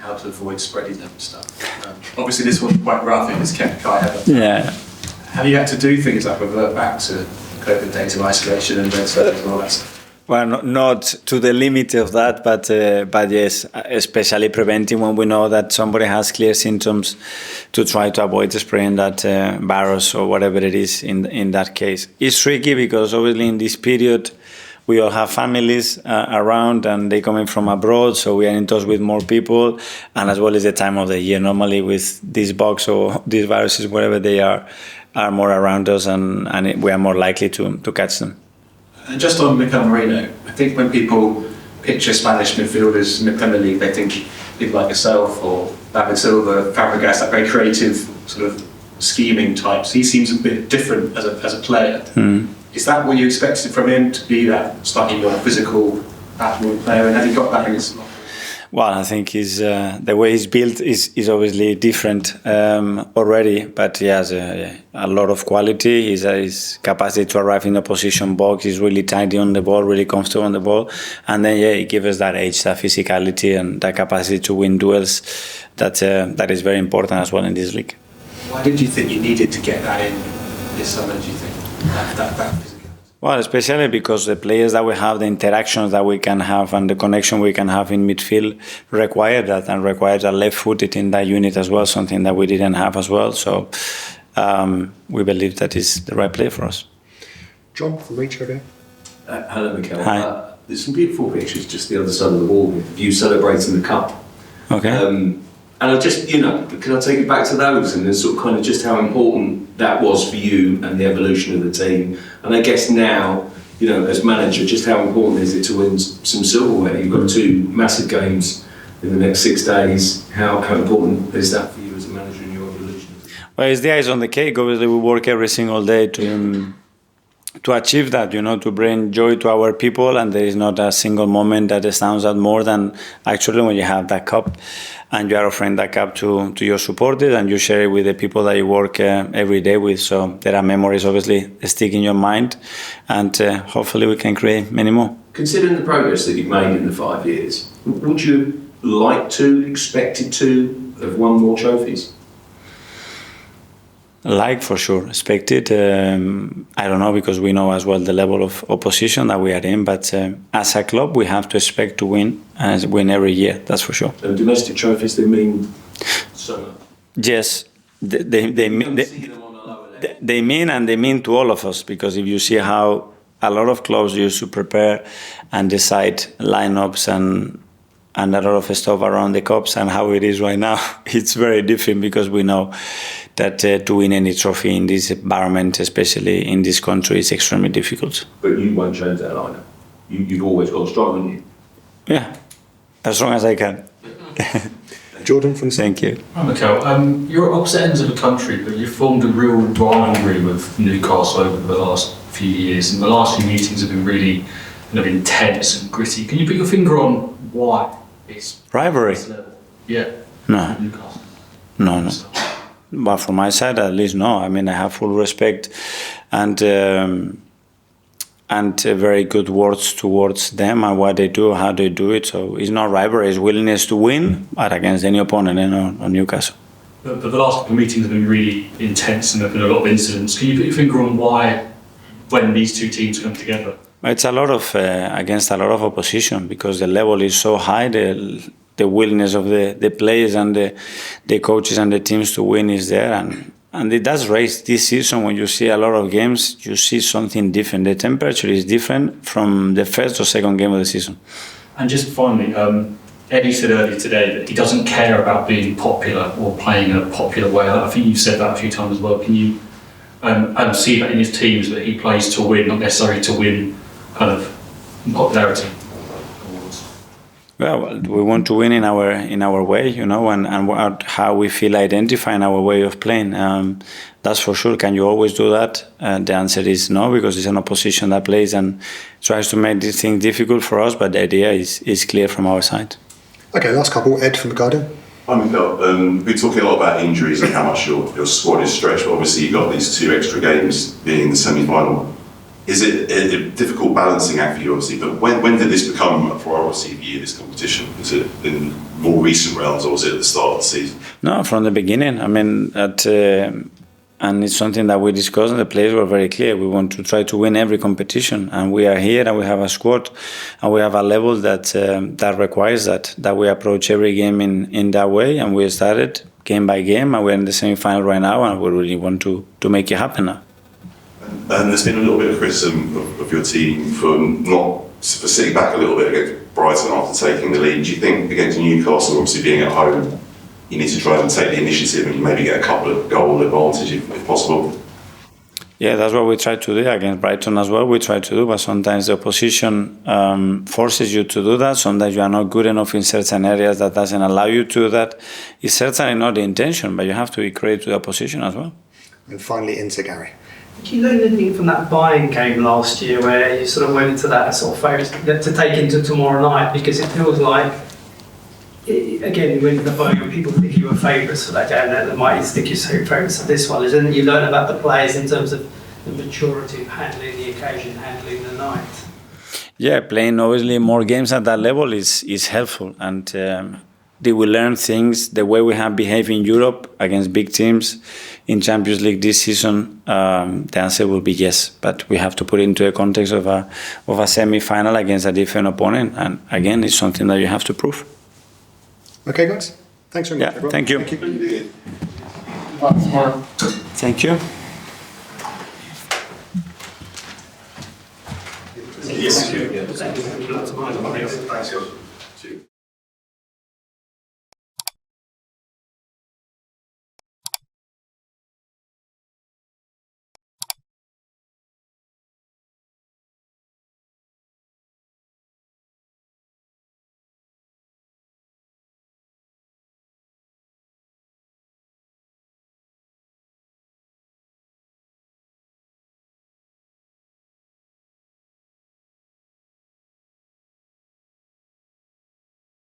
how to avoid spreading them and stuff. Obviously, this one's quite rough. It's kept quite heavy. Yeah. Have you had to do things like revert back to COVID days of isolation and red zones and all that stuff? Well, not to the limit of that, but yes, especially preventing when we know that somebody has clear symptoms, to try to avoid spreading that virus or whatever it is in that case. It's tricky because obviously in this period we all have families around and they coming from abroad, so we are in touch with more people, and as well as the time of the year. Normally with these bugs or these viruses, wherever they are more around us, and we are more likely to catch them. And just on Mikel Merino, I think when people picture Spanish midfielders in the Premier League, they think people like yourself or David Silva, Fabregas, that very creative sort of scheming types. He seems a bit different as a player. Is that what you expected from him, to be that slightly more physical, athlete player? And have you got that in his life? Well, I think the way he's built is obviously different already, but he has a lot of quality. His capacity to arrive in the opposition box, he's really tidy on the ball, really comfortable on the ball, and then he gives us that edge, that physicality, and that capacity to win duels. That is very important as well in this league. Why did you think you needed to get that in this summer? Do you think that physicality? Well, especially because the players that we have, the interactions that we can have and the connection we can have in midfield require that, and requires a left-footed in that unit as well, something that we didn't have as well. So we believe that is the right play for us. John from Reach over here. Hello, Mikel. Hi. There's some beautiful pictures just the other side of the wall of you celebrating the cup. Okay. And I just, can I take it back to those and then sort of kind of just how important that was for you and the evolution of the team? And I guess now, as manager, just how important is it to win some silverware? You've got 2 massive games in the next 6 days. How important is that for you as a manager in your evolution? Well, it's the ice on the cake. Obviously, we work every single day to achieve that, to bring joy to our people, and there is not a single moment that stands out more than actually when you have that cup and you are offering that cup to your supporters and you share it with the people that you work every day with. So there are memories obviously that stick in your mind, and hopefully we can create many more. Considering the progress that you've made in the 5 years, would you like to, expected to, have won more trophies? For sure, expected. I don't know, because we know as well the level of opposition that we are in. But as a club, we have to expect to win every year. That's for sure. And domestic trophies, they mean so much. Yes, they mean to all of us, because if you see how a lot of clubs used to prepare and decide lineups and a lot of stuff around the cups, and how it is right now, it's very different, because we know that to win any trophy in this environment, especially in this country, is extremely difficult. But you won't change that lineup. You've always got strong, haven't you? Yeah, as strong as I can. Jordan from... Thank you. Right, Mikel, you're at opposite ends of the country, but you've formed a real rivalry with Newcastle over the last few years, and the last few meetings have been really intense and gritty. Can you put your finger on why it's rivalry? Yeah. No. Newcastle. No. But from my side, at least, no. I mean, I have full respect and very good words towards them and what they do, how they do it. So it's not rivalry, it's willingness to win, but against any opponent, on Newcastle. But the last couple of meetings have been really intense and there have been a lot of incidents. Can you put your finger on why, when these 2 teams come together? It's a lot of against a lot of opposition, because the level is so high. The willingness of the players and the coaches and the teams to win is there, and it does raise this season. When you see a lot of games, you see something different. The temperature is different from the first or second game of the season. And just finally, Eddie said earlier today that he doesn't care about being popular or playing in a popular way. I think you've said that a few times as well. Can you see that in his teams, that he plays to win, not necessarily to win kind of popularity? Well, we want to win in our way, and how we feel identifying our way of playing. That's for sure. Can you always do that? The answer is no, because it's an opposition that plays and tries to make this thing difficult for us. But the idea is clear from our side. Okay, last couple. Ed from The Guardian. Hi, Mikel. We're talking a lot about injuries and how much your squad is stretched. But obviously, you've got these 2 extra games being in the semi-final is it a difficult balancing act for you, obviously, but when did this become a priority for you, this competition? Was it in more recent rounds, or was it at the start of the season? No, from the beginning. I mean, and it's something that we discussed, and the players were very clear. We want to try to win every competition, and we are here, and we have a squad, and we have a level that that requires that we approach every game in that way. And we started game by game, and we're in the semi-final right now, and we really want to make it happen now. And there's been a little bit of criticism of your team for sitting back a little bit against Brighton after taking the lead. Do you think against Newcastle, obviously being at home, you need to try and take the initiative and maybe get a couple of goal advantage if possible? Yeah, that's what we try to do against Brighton as well. We try to do, but sometimes the opposition forces you to do that. Sometimes you are not good enough in certain areas that doesn't allow you to do that. It's certainly not the intention, but you have to be creative to the opposition as well. And finally, into Gary. Did you learn anything from that Bayern game last year where you sort of went into that sort of favourite to take into tomorrow night? Because it feels like, again, you went into the Bayern, people think you were favourites for that game, and they might think you're favourites for this one. Is anything you learn about the players in terms of the maturity of handling the occasion, handling the night? Yeah, playing obviously more games at that level is helpful, and they will learn things the way we have behaved in Europe against big teams in Champions League this season. The answer will be yes, but we have to put it into a context of a semi-final against a different opponent, and again, it's something that you have to prove. Okay, guys. Thanks very much. Yeah, thank you. Thank you. Yes.